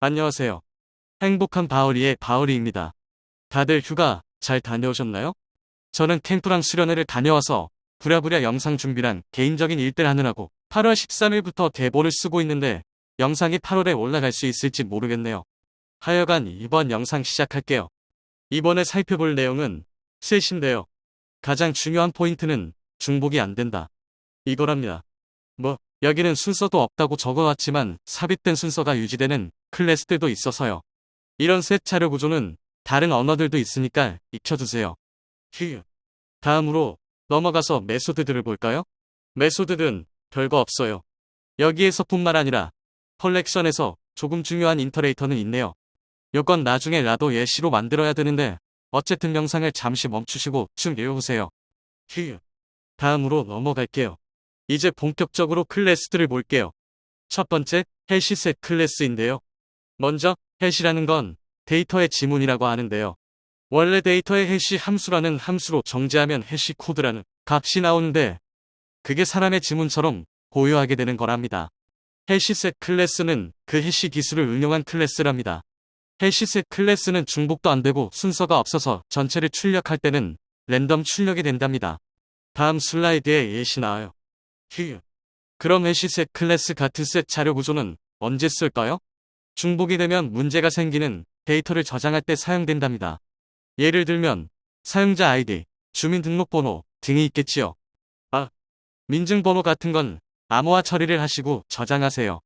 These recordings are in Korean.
안녕하세요. 행복한 바우리의 바우리입니다. 다들 휴가 잘 다녀오셨나요? 저는 캠프랑 수련회를 다녀와서 부랴부랴 영상 준비랑 개인적인 일들 하느라고 8월 13일부터 대본을 쓰고 있는데 영상이 8월에 올라갈 수 있을지 모르겠네요. 하여간 이번 영상 시작할게요. 이번에 살펴볼 내용은 셋인데요. 가장 중요한 포인트는 중복이 안 된다. 이거랍니다. 여기는 순서도 없다고 적어왔지만 삽입된 순서가 유지되는 클래스들도 있어서요. 이런 셋 자료 구조는 다른 언어들도 있으니까 익혀두세요. 휴. 다음으로 넘어가서 메소드들을 볼까요? 메소드는 별거 없어요. 여기에서뿐만 아니라 컬렉션에서 조금 중요한 인터레이터는 있네요. 요건 나중에 라도 예시로 만들어야 되는데 어쨌든 영상을 잠시 멈추시고 쭉 읽어보세요. 휴. 다음으로 넘어갈게요. 이제 본격적으로 클래스들을 볼게요. 첫 번째, 해시셋 클래스인데요. 먼저 해시라는 건 데이터의 지문이라고 하는데요. 원래 데이터의 해시 함수라는 함수로 정제하면 해시 코드라는 값이 나오는데 그게 사람의 지문처럼 고유하게 되는 거랍니다. 해시셋 클래스는 그 해시 기술을 응용한 클래스랍니다. 해시셋 클래스는 중복도 안 되고 순서가 없어서 전체를 출력할 때는 랜덤 출력이 된답니다. 다음 슬라이드에 예시 나와요. 휴. 그럼 해시셋 클래스 같은 셋 자료 구조는 언제 쓸까요? 중복이 되면 문제가 생기는 데이터를 저장할 때 사용된답니다. 예를 들면 사용자 아이디, 주민등록번호 등이 있겠지요. 민증번호 같은 건 암호화 처리를 하시고 저장하세요.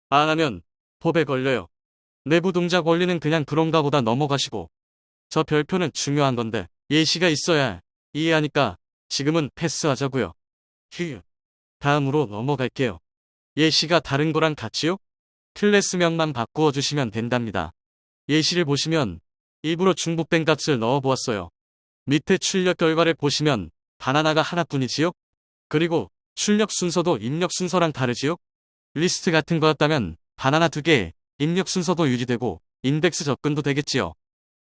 안 하면 법에 걸려요. 내부 동작 원리는 그냥 그런가 보다 넘어가시고 저 별표는 중요한 건데 예시가 있어야 이해하니까 지금은 패스하자고요. 휴. 다음으로 넘어갈게요. 예시가 다른 거랑 같지요? 클래스명만 바꾸어 주시면 된답니다. 예시를 보시면 일부러 중복된 값을 넣어 보았어요. 밑에 출력 결과를 보시면 바나나가 하나뿐이지요? 그리고 출력 순서도 입력 순서랑 다르지요? 리스트 같은 거였다면 바나나 2개, 입력 순서도 유지되고 인덱스 접근도 되겠지요.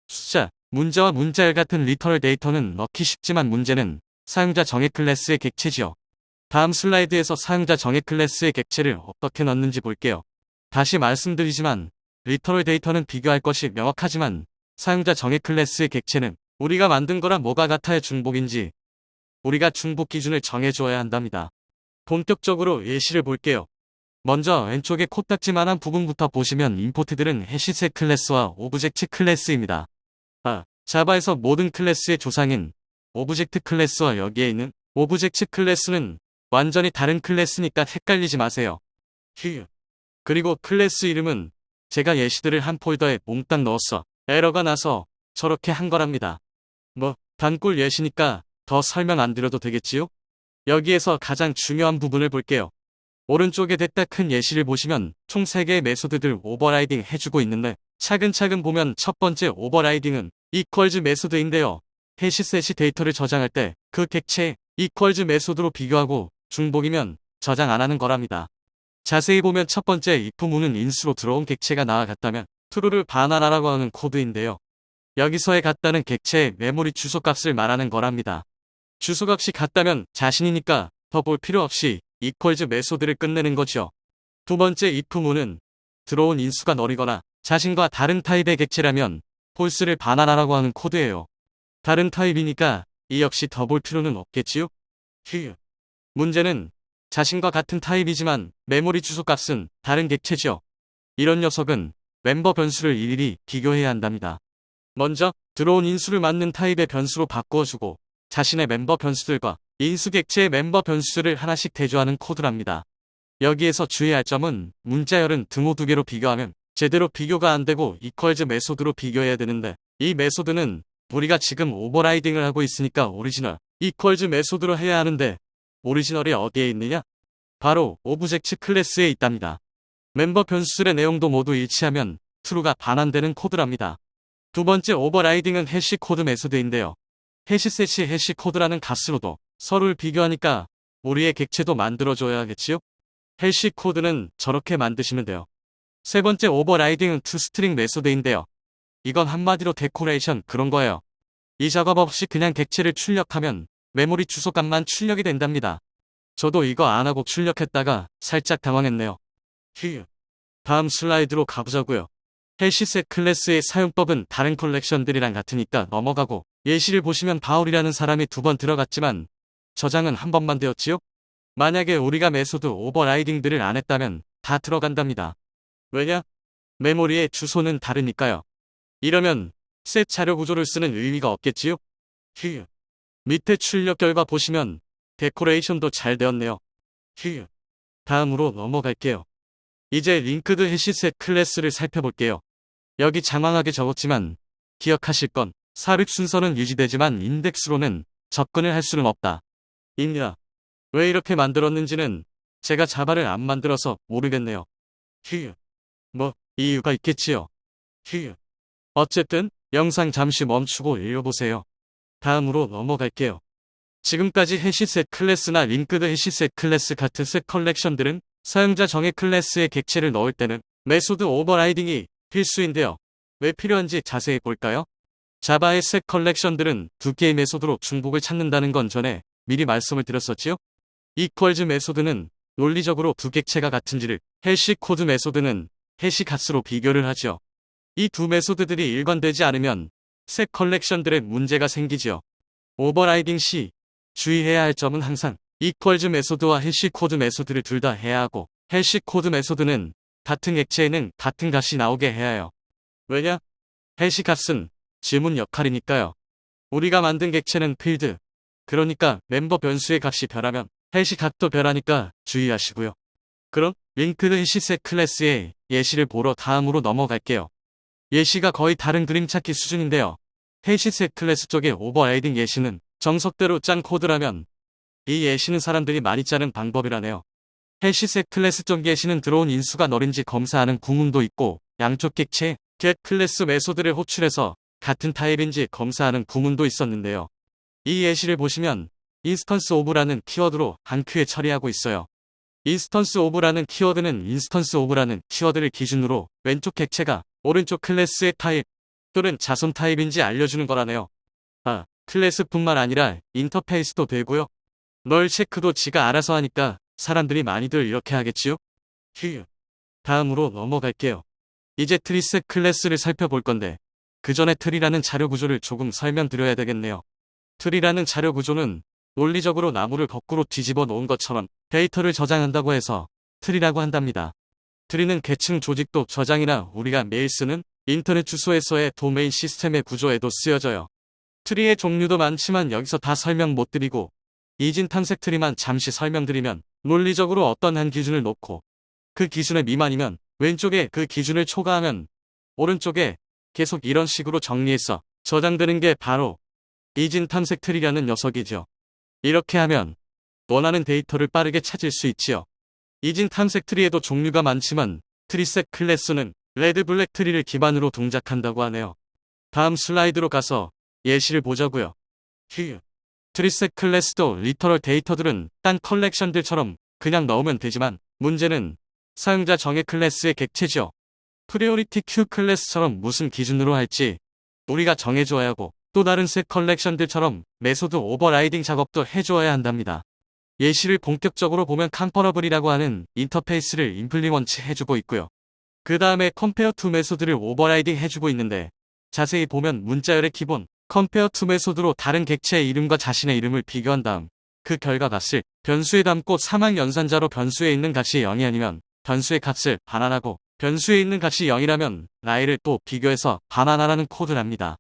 숫자, 문자와 문자열 같은 리터럴 데이터는 넣기 쉽지만 문제는 사용자 정의 클래스의 객체지요. 다음 슬라이드에서 사용자 정의 클래스의 객체를 어떻게 넣는지 볼게요. 다시 말씀드리지만 리터럴 데이터는 비교할 것이 명확하지만 사용자 정의 클래스의 객체는 우리가 만든 거랑 뭐가 같아야 중복인지 우리가 중복 기준을 정해줘야 한답니다. 본격적으로 예시를 볼게요. 먼저 왼쪽에 코딱지만한 부분부터 보시면 임포트들은 해시셋 클래스와 오브젝트 클래스입니다. 자바에서 모든 클래스의 조상인 오브젝트 클래스와 여기에 있는 오브젝트 클래스는 완전히 다른 클래스니까 헷갈리지 마세요. 휴. 그리고 클래스 이름은 제가 예시들을 한 폴더에 몽땅 넣었어 에러가 나서 저렇게 한 거랍니다. 단골 예시니까 더 설명 안 드려도 되겠지요? 여기에서 가장 중요한 부분을 볼게요. 오른쪽에 됐다 큰 예시를 보시면 총 3개의 메소드들 오버라이딩 해주고 있는데 차근차근 보면 첫 번째 오버라이딩은 equals 메소드인데요. 해시셋이 데이터를 저장할 때 그 객체 equals 메소드로 비교하고 중복이면 저장 안 하는 거랍니다. 자세히 보면 첫 번째 if 문은 인수로 들어온 객체가 나와갔다면 true를 반환하라고 하는 코드인데요. 여기서의 같다는 객체의 메모리 주소값을 말하는 거랍니다. 주소값이 같다면 자신이니까 더 볼 필요 없이 equals 메소드를 끝내는 거죠. 두 번째 if 문은 들어온 인수가 널이거나 자신과 다른 타입의 객체라면 false를 반환하라고 하는 코드예요. 다른 타입이니까 이 역시 더 볼 필요는 없겠지요? 휴. 문제는 자신과 같은 타입이지만 메모리 주소값은 다른 객체죠. 이런 녀석은 멤버 변수를 일일이 비교해야 한답니다. 먼저 들어온 인수를 맞는 타입의 변수로 바꾸어주고 자신의 멤버 변수들과 인수 객체의 멤버 변수를 하나씩 대조하는 코드랍니다. 여기에서 주의할 점은 문자열은 등호 2개로 비교하면 제대로 비교가 안 되고 equals 메소드로 비교해야 되는데 이 메소드는 우리가 지금 오버라이딩을 하고 있으니까 오리지널 equals 메소드로 해야 하는데 오리지널이 어디에 있느냐? 바로 오브젝트 클래스에 있답니다. 멤버 변수들의 내용도 모두 일치하면 true가 반환되는 코드랍니다. 두 번째 오버라이딩은 해시 코드 메소드인데요. 해시셋이 해시 코드라는 값으로도 서로를 비교하니까 우리의 객체도 만들어줘야겠지요? 해시 코드는 저렇게 만드시면 돼요. 세 번째 오버라이딩은 toString 메소드인데요. 이건 한마디로 데코레이션 그런 거예요. 이 작업 없이 그냥 객체를 출력하면 메모리 주소값만 출력이 된답니다. 저도 이거 안 하고 출력했다가 살짝 당황했네요. 휴. 다음 슬라이드로 가보자고요. 헬시셋 클래스의 사용법은 다른 컬렉션들이랑 같으니까 넘어가고, 예시를 보시면 바울이라는 사람이 2번 들어갔지만 저장은 한 번만 되었지요? 만약에 우리가 메소드 오버라이딩들을 안 했다면 다 들어간답니다. 왜냐? 메모리의 주소는 다르니까요. 이러면 셋 자료 구조를 쓰는 의미가 없겠지요? 휴. 밑에 출력 결과 보시면 데코레이션도 잘 되었네요. 휴. 다음으로 넘어갈게요. 이제 링크드 해시셋 클래스를 살펴볼게요. 여기 장황하게 적었지만 기억하실 건 삽입 순서는 유지되지만 인덱스로는 접근을 할 수는 없다. 입니다. 왜 이렇게 만들었는지는 제가 자바를 안 만들어서 모르겠네요. 휴. 뭐 이유가 있겠지요. 휴. 어쨌든 영상 잠시 멈추고 읽어보세요. 다음으로 넘어갈게요. 지금까지 해시셋 클래스나 링크드 해시셋 클래스 같은 셋 컬렉션들은 사용자 정의 클래스의 객체를 넣을 때는 메소드 오버라이딩이 필수인데요. 왜 필요한지 자세히 볼까요? 자바의 셋 컬렉션들은 2개의 메소드로 중복을 찾는다는 건 전에 미리 말씀을 드렸었지요? 이퀄즈 메소드는 논리적으로 두 객체가 같은지를, 해시 코드 메소드는 해시 값으로 비교를 하죠. 이 두 메소드들이 일관되지 않으면 셋 컬렉션들에 문제가 생기지요. 오버라이딩 시 주의해야 할 점은 항상 이퀄즈 메소드와 해시 코드 메소드를 둘 다 해야 하고, 해시 코드 메소드는 같은 객체에는 같은 값이 나오게 해야 해요. 왜냐? 해시 값은 지문 역할이니까요. 우리가 만든 객체는 필드, 그러니까 멤버 변수의 값이 변하면 해시 값도 변하니까 주의하시고요. 그럼 링크드 해시셋 클래스의 예시를 보러 다음으로 넘어갈게요. 예시가 거의 다른 그림 찾기 수준인데요. 해시셋 클래스 쪽의 오버라이딩 예시는 정석대로 짠 코드라면 이 예시는 사람들이 많이 짜는 방법이라네요. 해시셋 클래스 쪽 예시는 들어온 인수가 널인지 검사하는 구문도 있고, 양쪽 객체 get 클래스 메소드를 호출해서 같은 타입인지 검사하는 구문도 있었는데요. 이 예시를 보시면 인스턴스 오브라는 키워드로 한 큐에 처리하고 있어요. 인스턴스 오브라는 키워드는 인스턴스 오브라는 키워드를 기준으로 왼쪽 객체가 오른쪽 클래스의 타입 또는 자손 타입인지 알려주는 거라네요. 클래스뿐만 아니라 인터페이스도 되고요. 널 체크도 지가 알아서 하니까 사람들이 많이들 이렇게 하겠지요? 휴. 다음으로 넘어갈게요. 이제 트리셋 클래스를 살펴볼 건데, 그 전에 트리라는 자료 구조를 조금 설명드려야 되겠네요. 트리라는 자료 구조는 논리적으로 나무를 거꾸로 뒤집어 놓은 것처럼 데이터를 저장한다고 해서 트리라고 한답니다. 트리는 계층 조직도 저장이나 우리가 매일 쓰는 인터넷 주소에서의 도메인 시스템의 구조에도 쓰여져요. 트리의 종류도 많지만 여기서 다 설명 못 드리고, 이진 탐색 트리만 잠시 설명드리면 논리적으로 어떤 한 기준을 놓고 그 기준의 미만이면 왼쪽에 그 기준을 초과하면 오른쪽에 계속 이런 식으로 정리해서 저장되는 게 바로 이진 탐색 트리라는 녀석이죠. 이렇게 하면 원하는 데이터를 빠르게 찾을 수 있지요. 이진 탐색 트리에도 종류가 많지만 트리셋 클래스는 레드 블랙 트리를 기반으로 동작한다고 하네요. 다음 슬라이드로 가서 예시를 보자고요. 휴. 트리셋 클래스도 리터럴 데이터들은 딴 컬렉션들처럼 그냥 넣으면 되지만 문제는 사용자 정의 클래스의 객체죠. 프리오리티 큐 클래스처럼 무슨 기준으로 할지 우리가 정해줘야 하고, 또 다른 셋 컬렉션들처럼 메소드 오버라이딩 작업도 해줘야 한답니다. 예시를 본격적으로 보면 컴퍼러블이라고 하는 인터페이스를 임플리먼트 해주고 있고요. 그 다음에 컴페어 투 메소드를 오버라이딩 해주고 있는데, 자세히 보면 문자열의 기본 컴페어 투 메소드로 다른 객체의 이름과 자신의 이름을 비교한 다음 그 결과 값을 변수에 담고 사막 연산자로 변수에 있는 값이 0이 아니면 변수의 값을 반환하고, 변수에 있는 값이 0이라면 라이를 또 비교해서 반환하라는 코드랍니다.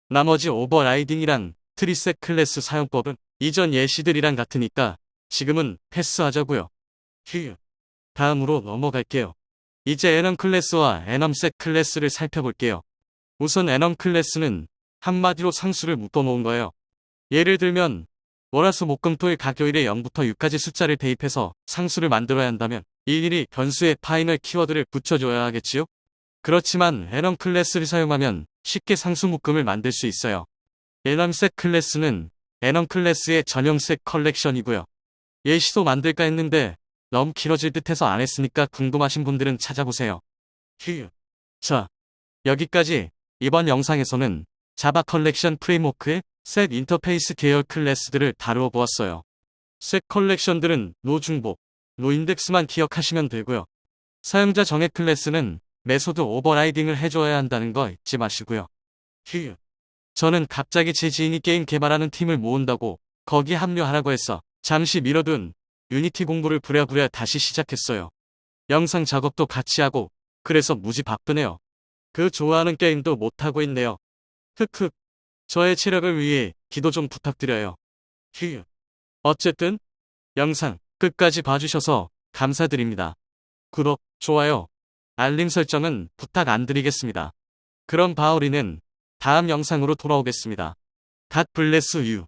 나머지 오버라이딩이랑 트리셋 클래스 사용법은 이전 예시들이랑 같으니까 지금은 패스하자고요. 휴. 다음으로 넘어갈게요. 이제 애넘 클래스와 애넘셋 클래스를 살펴볼게요. 우선 애넘 클래스는 한마디로 상수를 묶어놓은 거예요. 예를 들면 월화수목금토일 각 요일에 0부터 6까지 숫자를 대입해서 상수를 만들어야 한다면 일일이 변수에 파이널 키워드를 붙여줘야 하겠지요? 그렇지만 애넘 클래스를 사용하면 쉽게 상수 묶음을 만들 수 있어요. 애넘셋 클래스는 애넘 클래스의 전용 셋 컬렉션이고요. 예시도 만들까 했는데 너무 길어질 듯해서 안 했으니까 궁금하신 분들은 찾아보세요. 휴. 자, 여기까지. 이번 영상에서는 자바 컬렉션 프레임워크의 셋 인터페이스 계열 클래스들을 다루어 보았어요. 셋 컬렉션들은 노 중복, 노 인덱스만 기억하시면 되고요. 사용자 정의 클래스는 메소드 오버라이딩을 해줘야 한다는 거 잊지 마시고요. 휴. 저는 갑자기 제 지인이 게임 개발하는 팀을 모은다고 거기 합류하라고 해서 잠시 미뤄둔 유니티 공부를 부랴부랴 다시 시작했어요. 영상 작업도 같이 하고 그래서 무지 바쁘네요. 그 좋아하는 게임도 못하고 있네요. 흑흑. 저의 체력을 위해 기도 좀 부탁드려요. 휴. 어쨌든 영상 끝까지 봐주셔서 감사드립니다. 구독, 좋아요, 알림 설정은 부탁 안 드리겠습니다. 그럼 바울이는 다음 영상으로 돌아오겠습니다. 갓 블레스 유.